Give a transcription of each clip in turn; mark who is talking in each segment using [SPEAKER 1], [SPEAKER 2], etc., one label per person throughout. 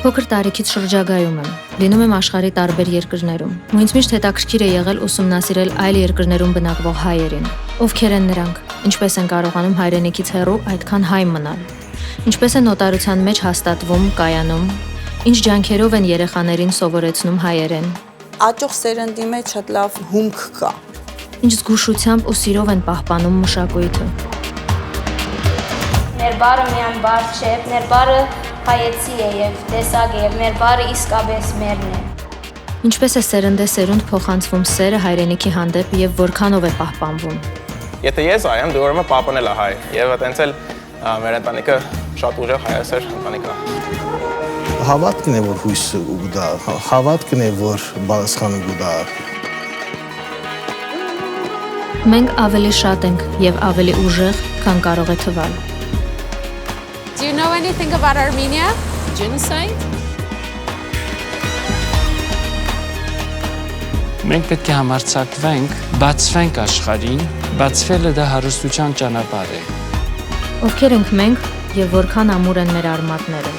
[SPEAKER 1] Փոքր տարիքից շրջագայում եմ, լինում եմ աշխարհի տարբեր երկրներում, ու ինձ միշտ հետաքրքիր է եղել ուսումնասիրել այլ երկրներում բնակվող հայերին, ովքեր են նրանք, ինչպես են կարողանում հայրենիքից հեռու այդքան հայ մնալ, ինչպես են օտարության մեջ հաստատվում, կայանում, ինչ ջանքերով են երեխաներին սովորեցնում հայերեն,
[SPEAKER 2] աճող սերնդի մեջ շատ լավ հումք կա,
[SPEAKER 1] ինչ զգուշությամբ ու սիրով են պահպանում մշակույթը։
[SPEAKER 3] Մեր բարը միայն բար չէ, մեր բարը հայեցի է և տեսակ է, և մեր բարը իսկապես մերն է։
[SPEAKER 1] Ինչպես է սերնդե-սերունդ փոխանցվում սերը հայրենիքի հանդեպ և որքանով է պահպանվում։
[SPEAKER 4] Եթե ես այ եմ, դու ուրեմն պահպանել է հայ, և այտենց էլ մեր ընտանիքը շատ ուժեղ հայասեր ընտանիք է։
[SPEAKER 5] Հավատքն է, որ հույսը ուգդա, հավատքն է, որ բարձրանում ուգդա։
[SPEAKER 1] Մենք ավելի շատ ենք և ավելի ուժեղ, քան կարող է թվալ։
[SPEAKER 6] Do you know anything about Armenia? Genocide?
[SPEAKER 7] Մենք պետք է համարձակվենք, բացվենք աշխարհին, բացվելը դա հարստության ճանապարհ է։
[SPEAKER 1] Ովքեր ենք մենք և որքան ամուր են մեր արմատները։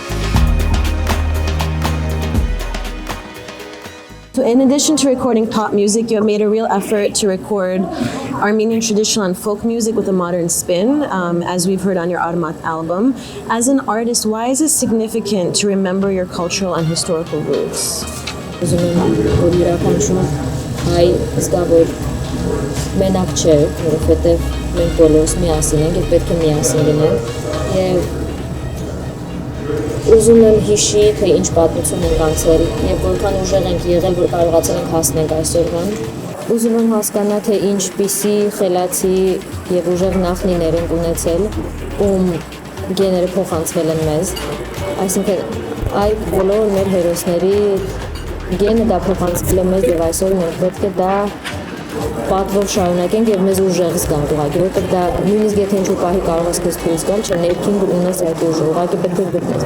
[SPEAKER 8] So in addition to recording pop music, you have made a real effort to record Armenian traditional and folk music with a modern spin, as we've heard on your Armat album. As an artist, why is it significant to remember your cultural and historical roots?
[SPEAKER 9] Ուզում եմ հիշի, թե ինչ պատմություն ենք անցել և որքան ուժեղ ենք եղել, որ կարողացել ենք հասնենք այսօրվան։ Ուզում եմ հասկանալ, թե ինչպիսի խելացի և ուժեղ նախնիներ ենք ունեցել, ում գեները փոխանցվել են մեզ։ Այսինքն այդ բոլոր մեր հերոսների գենը դա փոխանցվել է մեզ և այսօր մենք պետք է դա պատվով շարունակենք և մեզ ուժեղ զգանք ուղղակի, որտեղ դա նույնիսկ եթե ինչ-որ պահի կարող ես քեզ թույլ զգալ, չէ, ներքին ունես այդ ուժը, ուղղակի պետք է գտնես։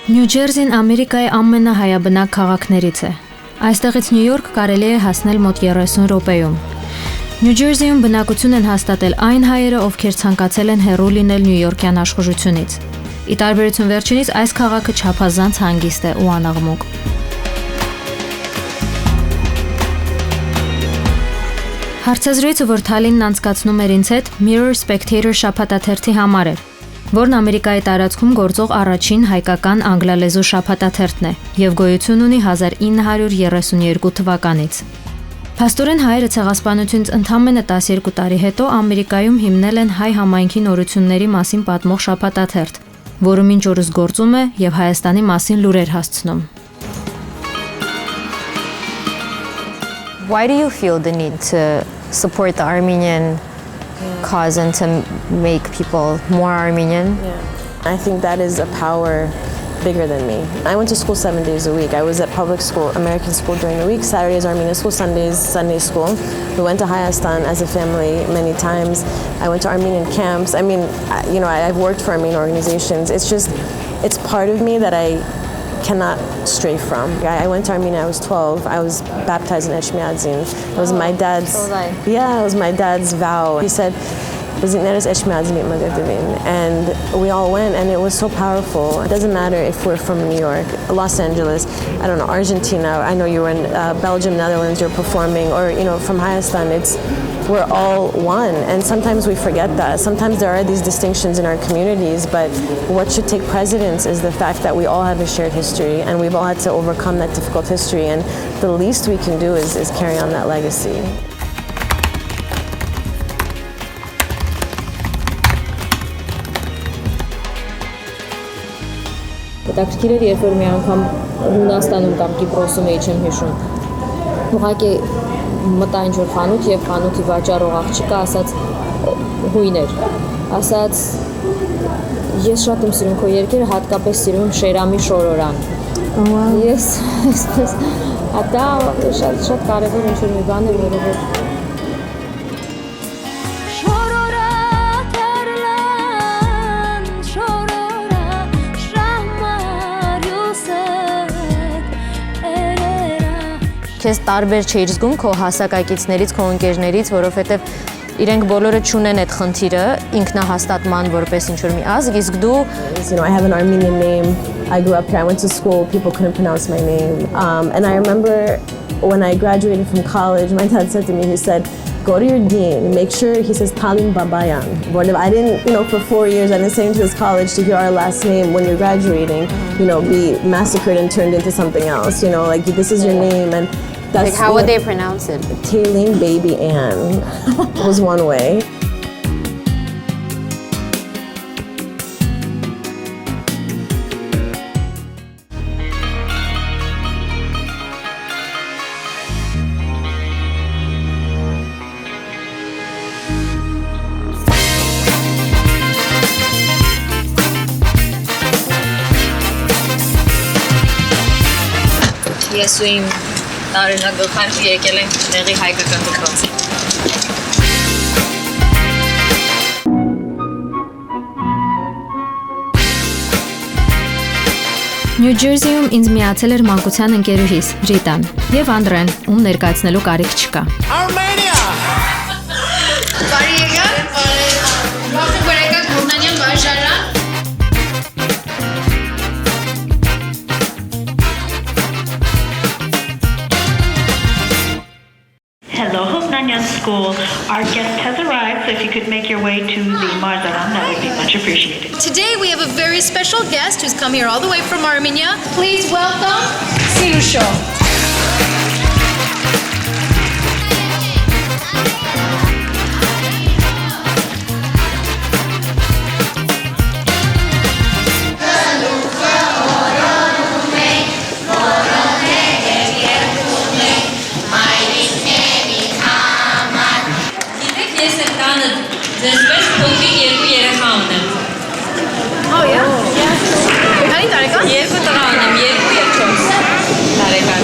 [SPEAKER 1] Նյու Ջերսին Ամերիկայի ամենահայաբնակ քաղաքներից է։ Այստեղից Նյու Յորք կարելի է հասնել մոտ 30 րոպեում։ Նյու Ջերսիում բնակություն են հաստատել այն հայերը, ովքեր ցանկացել են հեռու լինել նյույորքյան աշխուժությունից։ Ի տարբերություն վերջինից, այս քաղաքը չափազանց հանգիստ է ու անաղմուկ։ Հարցազրույցը, որ Թալինն անցկացնում էր ինձ հետ, Mirror Spectator շաբաթաթերթի համար էր, որն Ամերիկայի տարածքում գործող առաջին հայկական անգլալեզու շաբաթաթերթն է և գոյություն ունի 1932 թվականից։ Փաստորեն հայերը ցեղասպանությունից ընդամենը 12 տարի հետո Ամերիկայում հիմնել են հայ համայնքի նորությունների մասին պատմող շաբաթաթերթ, որը մինչ օրս գործում է և Հայաստանի մասին լուրեր հասցնում։
[SPEAKER 9] Why do you feel the need to support the Armenian cause and to make people more Armenian?
[SPEAKER 8] I think that is a power bigger than me. I went to school 7 days a week. I was at public school, American school during the week, Saturdays Armenian school, Sundays Sunday school. We went to Hayastan as a family many times. I went to Armenian camps. I mean, I've worked for Armenian organizations. It's part of me that I cannot stray from. I went to Armenia, I was 12. I was baptized in Eshmiadzin. It was my dad's, it was my dad's vow. He said, and we all went, and it was so powerful. It doesn't matter if we're from New York, Los Angeles, I don't know, Argentina. I know you were in Belgium, Netherlands, you're performing, or from Hayastan. We're all one, and sometimes we forget that. Sometimes there are these distinctions in our communities, but what should take precedence is the fact that we all have a shared history, and we've all had to overcome that difficult history, and the least we can do is carry on that legacy.
[SPEAKER 9] Հետաքրքիր էր, երբ որ մի անգամ Հունաստանում կամ Կիպրոսում էի չեմ հիշում, ուղղակի մտա ինչ-որ խանութ և խանութի վաճառող աղջիկը ասաց հույն էր, ասաց ես շատ եմ սիրում քո երգերը, հատկապես սիրում եմ Շերամի Շորորան։ Ես դա շատ կարևոր ինչ-որ մի բան էր, որովհետև քեզ տարբեր չէիր զգում քո հասակակիցներից, քո ընկերներից, որովհետև Իրենք բոլորը չունեն այդ խնդիրը ինքնահաստատման որպես ինչ-որ մի ազգ, իսկ դու
[SPEAKER 8] I have an Armenian name. I grew up here. I went to school. People couldn't pronounce my name. And I remember when I graduated from college, my dad said to me, he said, go to your dean, make sure he says Talim Babayan. I didn't, for 4 years, I didn't stay into this college to hear our last name when you're graduating, be massacred and turned into something else, like this is your name. And that's
[SPEAKER 6] how would they pronounce it?
[SPEAKER 8] Talim Baby Ann was one way.
[SPEAKER 10] Ես ու իմ տարօրինակ եկել ենք տեղի հայկական դպրոցի։
[SPEAKER 1] Նյու Ջերսիում ինձ միացել էր մանկության ընկերուհիս Ռիտան եւ Անդրեն, ում ներկայացնելու կարիք չկա։
[SPEAKER 11] Armenia!
[SPEAKER 6] Բարի եկան, ողջույն բարեկամ Գուրնանյան վարժարան։
[SPEAKER 12] Hello, Hovnanian School. Our guest has arrived, so if you could make your way to the Marzaran, that would be much appreciated.
[SPEAKER 6] Today we have a very special guest who's come here all the way from Armenia. Please welcome Sirusho.
[SPEAKER 10] Oh yeah? Քանի տարեկան? 2 տղա ունեմ, 2 եւ 4 տարեկան։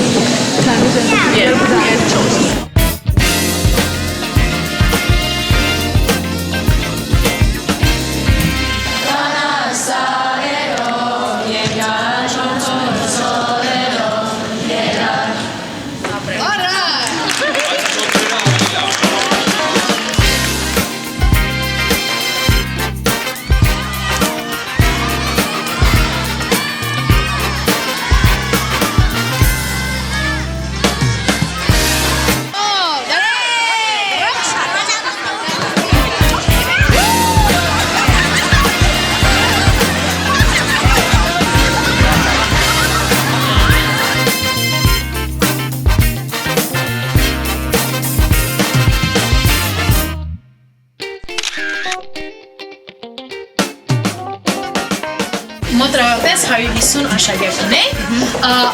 [SPEAKER 6] Մոտրապես 150 աշակերտ ունենք,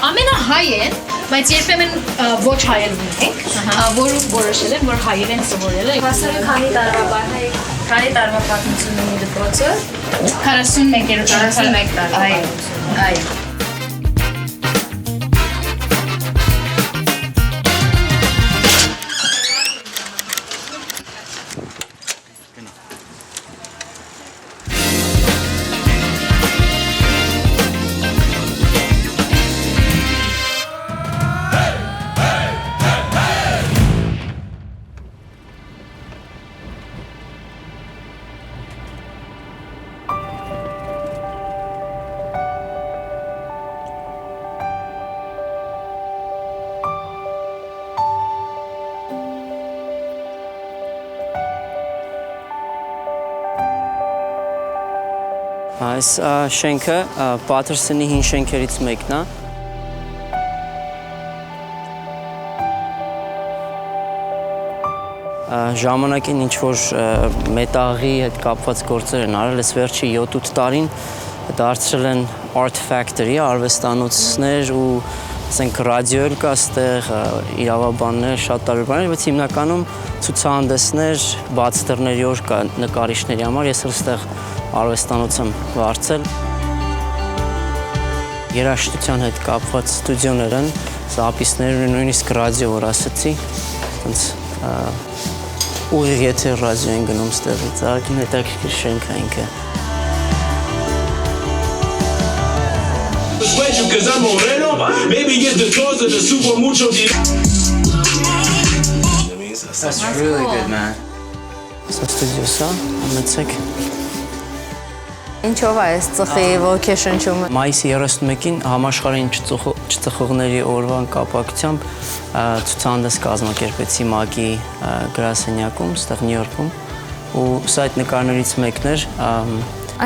[SPEAKER 6] ամենահայ են, բայց երբեմն ոչ հայեր ունենք, որ որոշել են, որ հայեր են սովորել են։
[SPEAKER 3] Հասարը քանի տարվա պատմություն ունի դպրոցը։
[SPEAKER 6] 41 տարվա։
[SPEAKER 3] Այո։
[SPEAKER 13] Այս շենքը Պատերսոնի հին շենքերից մեկն է։ Ժամանակին ինչ-որ մետաղի հետ կապված գործեր են արել, այս վերջի 7-8 տարին դարձրել են art factory, արվեստանոցներ ու ասենք ռադիո էլ կա այստեղ, իրավաբաններ, շատ տարբեր բաներ, բայց հիմնականում ցուցահանդեսներ, բաց դռների օր կա նկարիչների համար, ես այստեղ արվեստանոց եմ վարձել։ Երաժշտության հետ կապված ստուդիոներ են, զապիսներ ունեն, նույնիսկ ռադիո, որ ասացի, այնց ուղիղ եթե ռադիո են գնում ստեղից, հետաքրքիր շենք է ինքը։
[SPEAKER 14] Because I'm Moreno, maybe get the tours of the super mucho.
[SPEAKER 13] That's really good, man. Սա ստուդիոսա, ամեցեք։
[SPEAKER 8] Ինչով է այս ծխի ոգեշնչումը։
[SPEAKER 13] Մայիսի 31-ին համաշխարհային չծխողների օրվան կապակցությամբ ցուցահանդես կազմակերպեցի ՄԱԿ-ի գրասենյակում, ստեղ Նյու Յորքում, ու սա այդ նկարներից մեկն էր։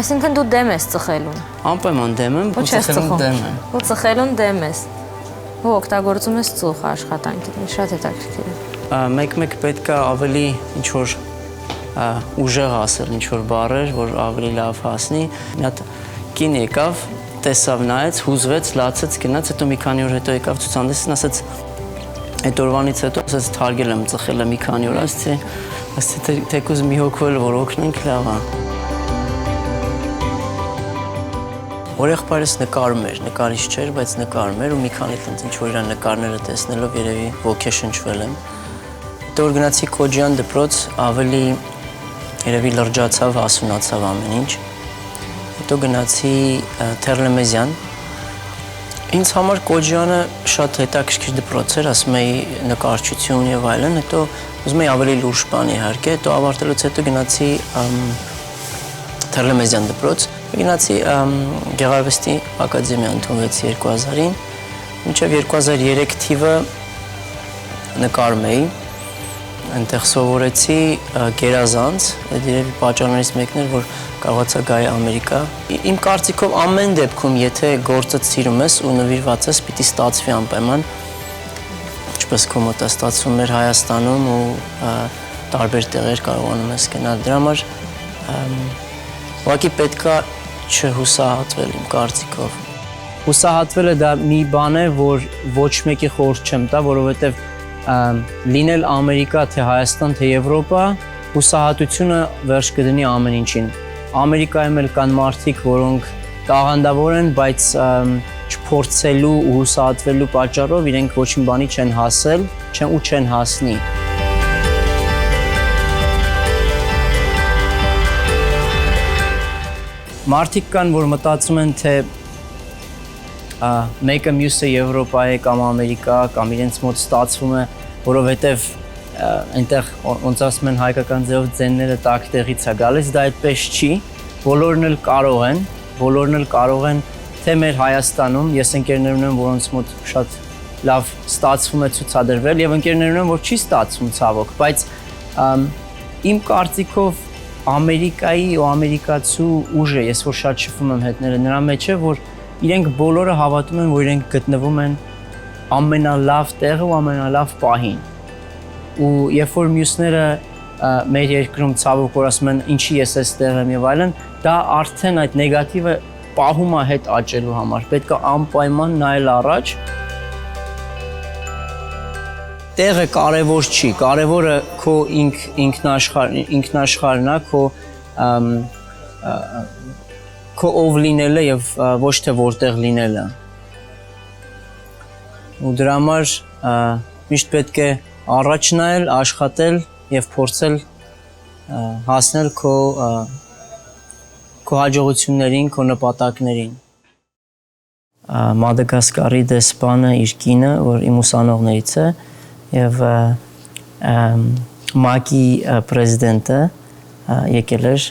[SPEAKER 8] Այսինքն դու դեմ ես ծխելուն։
[SPEAKER 13] Անպայման դեմ եմ, ու ծխելուն դեմ եմ։
[SPEAKER 8] Ու ծխելուն դեմ ես։ Ու օգտագործում ես ծուխ աշխատանքին, շատ հետաքրքիր է։
[SPEAKER 13] Մեկ-մեկ պետք է ավելի ինչ-որ ուժեղ ասել ինչ-որ բառեր, որ ավելի լավ հասնի։ Մի հատ կին եկավ, տեսավ, նայեց, հուզվեց, լացեց, գնաց, հետո մի քանի օր հետո եկավ ցուցահանդեսին, ասաց այդ օրվանից հետո ասաց թարգել եմ, ծխել եմ մի քանի օր, ասացի թեկուզ մի հոգվել, որ օգնենք, լավ է։ Օրեղբայրս նկարում էր, նկարիչ չէր, բայց նկարում էր ու մի քանի տենց ինչ-որ իր նկարները տեսնելով երևի ոգեշնչվել եմ։ Հետո որ գնացի Քոջյան դպրոց, ավելի երևի լրջացավ, հասունացավ ամեն ինչ։ Հետո գնացի Թերլեմեզյան։ Ինձ համար Քոջյանը շատ հետաքրքիր դպրոց էր, ասում էի նկարչություն եւ այլն, հետո ուզում էի ավելի լուրջ բան իհարկե, հետո ավարտելուց հետո գնացի Թերլեմեզյան դպրոց, գնացի Գեղարվեստի ակադեմիա ընդունվեցի 2000-ին, մինչև 2003 թիվը նկարում էի, այնտեղ սովորեցի գերազանց, այդ երևի պատճառներից մեկն էր, որ կարողացա գայի Ամերիկա։ Իմ կարծիքով ամեն դեպքում, եթե գործդ սիրում ես ու նվիրված ես, պիտի ստացվի անպայման, ինչպես քո մոտ է ստացվում էր Հայաստանում ու տարբեր տեղեր կարողանում ես գնալ։ Դրա համար ուղղակի պետքա չհուսահատվել իմ կարծիքով։ Հուսահատվելը դա մի բան է, որ ոչ մեկի խորհուրդ չեմ տա, որովհետև լինել Ամերիկա, թե Հայաստան, թե Եվրոպա, հուսահատությունը վերջ կդնի ամեն ինչին։ Ամերիկայում էլ կան մարդիկ, որոնք տաղանդավոր են, բայց չփորձելու ու հուսահատվելու պատճառով իրենք ոչ մի բանի չեն հասել, ու չեն հասնի։ Մարդիկ կան, որ մտածում են, թե մեկը մյուսը Եվրոպա է կամ Ամերիկա կամ իրենց մոտ ստացվում է, որովհետև այնտեղ ոնց ասում են հայկական ձևով ձենները տակ տեղից է գալիս, դա այդպես չի, բոլորն էլ կարող են, թե մեր Հայաստանում, ես ընկերներ ունեմ, որոնց մոտ շատ լավ ստացվում է ցուցադրվել եւ ընկերներ ունեմ, որ չի ստացվում ցավոք, բայց իմ կարծիքով Ամերիկայի ու ամերիկացու ուժը, ես որ շատ շփվում եմ հետները նրա մեջ է, որ իրենք բոլորը հավատում են, որ իրենք գտնվում են ամենալավ տեղը ու ամենալավ պահին։ Ու երբ որ մյուսները մեր երկրում ցավոք որ ասում են ինչի ես այստեղ եմ եւ այլն, դա արդեն այդ նեգատիվը պահում է հետ աճելու համար։ Պետք է անպայման նայել առաջ։ Տեղը կարևոր չի, կարևորը քո ինքնաշխարհն է, քո ով լինելը եւ ոչ թե որտեղ լինելը։ Ու դրա համար միշտ պետք է առաջ նայել, աշխատել եւ փորձել հասնել քո հաջողություններին, քո նպատակներին։ Մադագասկարի դեսպանը իր կինը, որ իմ ուսանողներից է, եւ ՄԱԿ-ի պրեզիդենտը եկել էր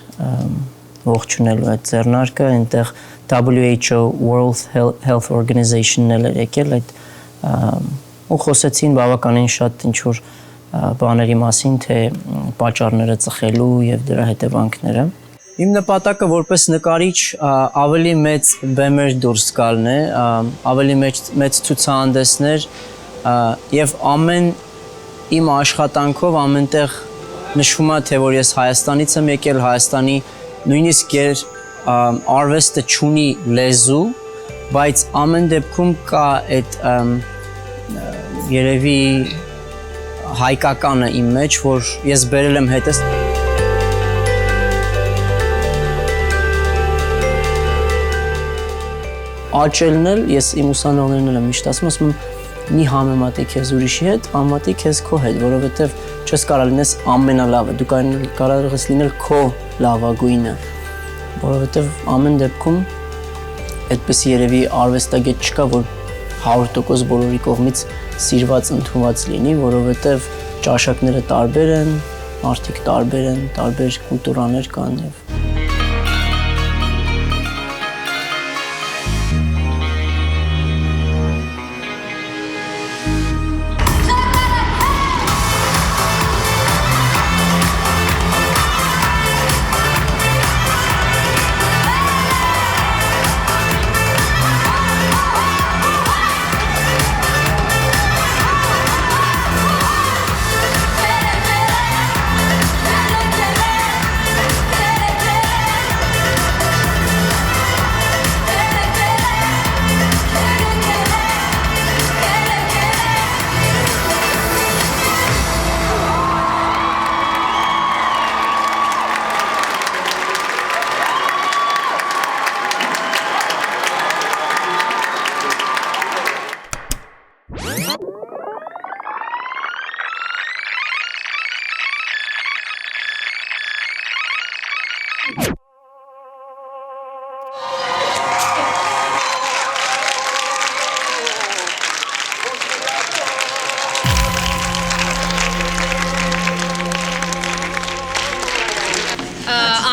[SPEAKER 13] ողջունելու այդ ձեռնարկը, այնտեղ WHO World Health Organization-ն էր եկել այդ ու խոսեցին բավականին շատ ինչ-որ բաների մասին, թե պատճառները ծխելու եւ դրա հետևանքները։ Իմ նպատակը որպես նկարիչ ավելի մեծ բեմեր դուրս գալն է, ավելի մեծ ցուցահանդեսներ եւ ամեն իմ աշխատանքով ամենտեղ նշվում է թե որ ես Հայաստանից եմ եկել, Հայաստանի նույնիսկ արվեստը չունի լեզու, բայց ամեն դեպքում կա այդ երևի հայկականը իմ մեջ, որ ես բերել եմ հետս։ Աճելն էլ, ես իմ ուսանողներն եմ միշտ ասում եմ, մի համեմատի քեզ ուրիշի հետ, համեմատի քեզ քո հետ, որովհետև չես կարող լինես ամենալավը, դու կարող ես լինել քո լավագույնը, որովհետև ամեն դեպքում այդպես երևի արվեստագետ չկա, որ 100% բոլորի կողմից սիրված ընդունված լինի, որովհետև ճաշակները տարբեր են, Մարդիկ տարբեր են, տարբեր կուլտուրաներ կան եւ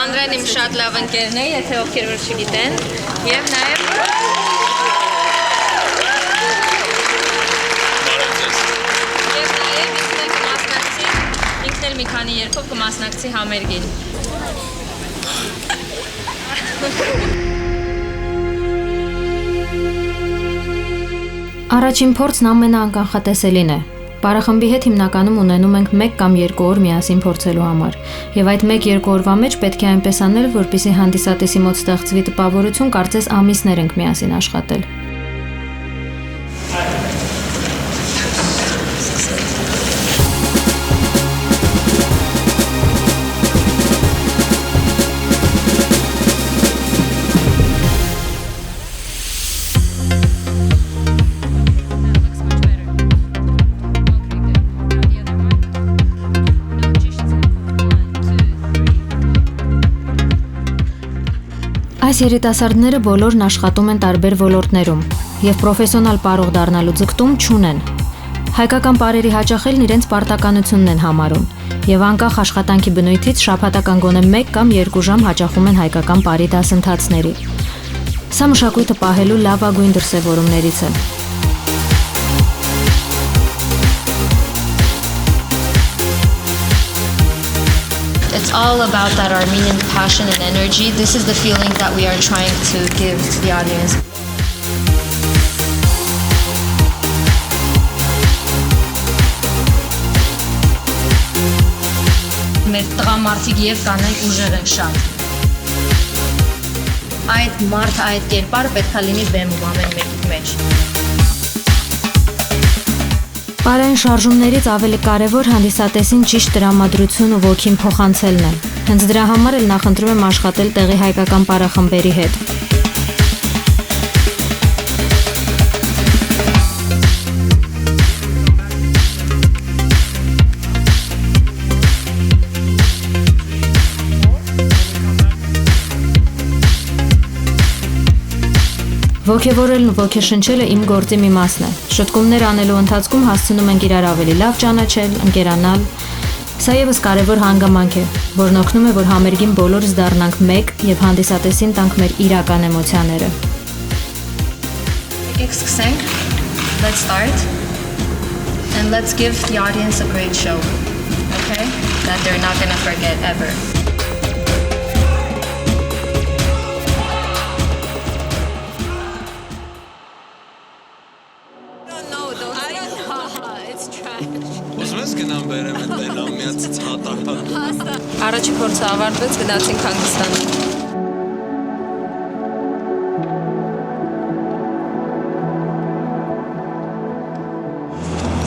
[SPEAKER 10] Անդրեն իմ շատ լավ ընկերն է, եթե ովքեր որ չգիտեն, եւ նաեւ ինքն էլ մի քանի երգով կմասնակցի համերգին։
[SPEAKER 1] Առաջին փորձն ամենաանկանխատեսելին է։ Պարախմբի հետ հիմնականում ունենում ենք 1 կամ 2 օր միասին փորձելու համար, եւ այդ 1-2 օրվա մեջ պետք է այնպես անել, որպեսզի հանդիսատեսի մոտ ստեղծվի տպավորություն, կարծես ամիսներ ենք միասին աշխատել։ Այս երիտասարդները բոլորն աշխատում են տարբեր ոլորտներում եւ պրոֆեսիոնալ պարող դառնալու ձգտում չունեն։ Հայկական պարերի հաճախելն իրենց պարտականությունն են համարում եւ անկախ աշխատանքի բնույթից շաբաթական գոնե 1 կամ 2 ժամ հաճախում են հայկական պարի դասընթացների։ Սա մշակույթը պահելու լավագույն դրսևորումներից է։
[SPEAKER 3] It's all about that Armenian passion and energy. This is the feeling that we are trying to give to the audience.
[SPEAKER 10] Մեր տղամարդիկ եւ կանայք ուժեղ են շատ։ Այդ մարդ, այդ կերպարը պետքա լինի բեմում ամեն մեկի մեջ։
[SPEAKER 1] Պարային շարժումներից ավելի կարևոր հանդիսատեսին ճիշտ տրամադրություն ու ոգին փոխանցելն է։ Հենց դրա համար էլ նախընտրում եմ աշխատել տեղի հայկական պարախմբերի հետ։ Ոգևորելն ու ոգեշնչելը իմ գործի մի մասն է։ Շտկումներ անելու ընթացքում հասցնում ենք իրար ավելի լավ ճանաչել, ընկերանալ։ Սա ևս կարևոր հանգամանք է, որն օգնում է, որ համերգին բոլորս դառնանք մեկ եւ հանդիսատեսին տանք մեր իրական էմոցիաները։
[SPEAKER 10] Եկեք սկսենք։ Let's start. And let's give the audience a great show. Okay? That they're not going to forget ever. Առաջի փորձը ավարտվեց, գնացինք Հանգստան։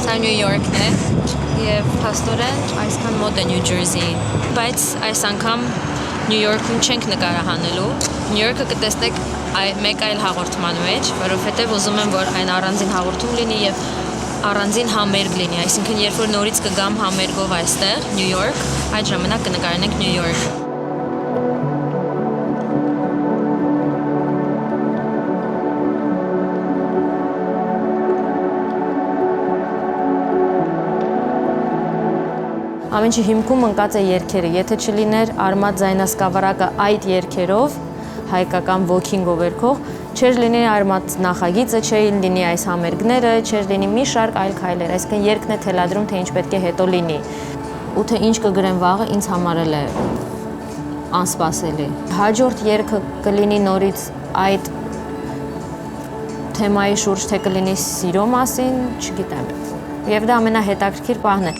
[SPEAKER 10] Սա Նյու Յորքն է եւ փաստորեն այսքան մոտ է Նյու Ջերսիին, բայց այս անգամ Նյու Յորքում չենք նկարահանելու։ Նյու Յորքը կտեսնեք մեկ այլ հաղորդման մեջ, որովհետեւ ուզում եմ, որ այն առանձին հաղորդում լինի եւ առանձին համերգ լինի, այսինքն երբ որ նորից կգամ համերգով այստեղ, Նյու Յորք, այդ ժամանակ կնկարենք Նյու Յորք։
[SPEAKER 9] ամեն ինչի հիմքում ընկած է երգերը։ Եթե չլիներ Արմատ ձայնասկավառակը այդ երգերով, հայկական ոգին գովերքող, չէր լինի Արմատ նախագիծը, չէր լինի այս համերգները, չէր լինի մի շարք այլ քայլեր, այսինքն երգն է թելադրում, թե ինչ պետք է հետո լինի։ Ու թե ինչ կգրեն վաղը, ինձ համար էլ է անսպասելի։ Հաջորդ երգը կլինի նորից այդ թեմայի շուրջ, թե կլինի սիրո մասին, չգիտեմ։ Եվ դա ամենահետաքրքիր պահն է։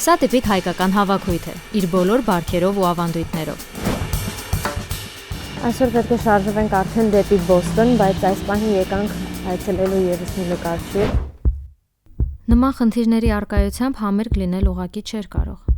[SPEAKER 9] Սա տիպիկ հայկական հավաքույթ է, իր բոլոր բարքերով ու ավանդույթներով։ Այսօր պետք է շարժվենք արդեն դեպի Բոստոն, բայց այս պահին եկանք այցելելու ևս մի նկարչի։ Նման խնդիրների առկայությամբ համերգ լինել ուղղակի չէր կարող։